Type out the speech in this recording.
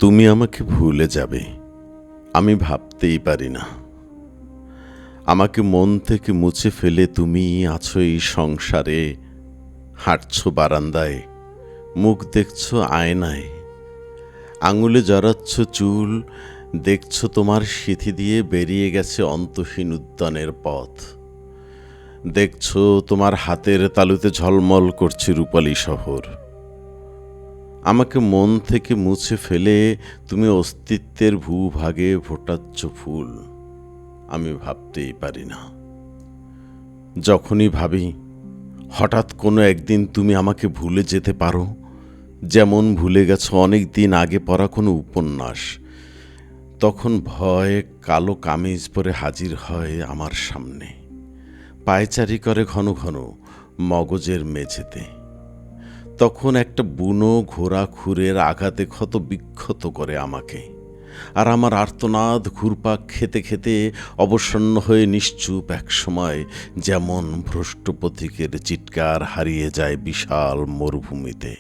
তুমি আমাকে ভুলে যাবে আমি ভাবতেই পারি না। আমাকে মন থেকে মুছে ফেলে তুমি আছো এই সংসারে, হাঁটছো বারান্দায়, মুখ দেখছো আয়নায়, আঙুলে জড়াচ্ছ চুল, দেখছো তোমার সিথি দিয়ে বেরিয়ে গেছে অন্তহীন উদ্যানের পথ, দেখছো তোমার হাতের তালুতে ঝলমল করছে রূপালী শহর। আমাকে মন থেকে মুছে ফেলে তুমি অস্তিত্বের ভূভাগে ফোটাচ্ছ ফুল, আমি ভাবতেই পারি না। যখনই ভাবি হঠাৎ কোনো একদিন তুমি আমাকে ভুলে যেতে পারো, যেমন ভুলে গেছো অনেক দিন আগে পড়া কোনো উপন্যাস, তখন ভয় কালো কামিজ পরে হাজির হয় আমার সামনে, পায়চারি করে ঘন ঘন মগজের মেঝেতে। তখন একটা বুনো ঘোড়া খুরের আঘাতে ক্ষত বিক্ষত করে আমাকে, আর আমার আর্তনাদ ঘুরপাক খেতে খেতে অবসন্ন হয়ে নিশ্চুপ একসময় যেমন ভ্রষ্ট পথিকের চিৎকার হারিয়ে যায় বিশাল মরুভূমিতে।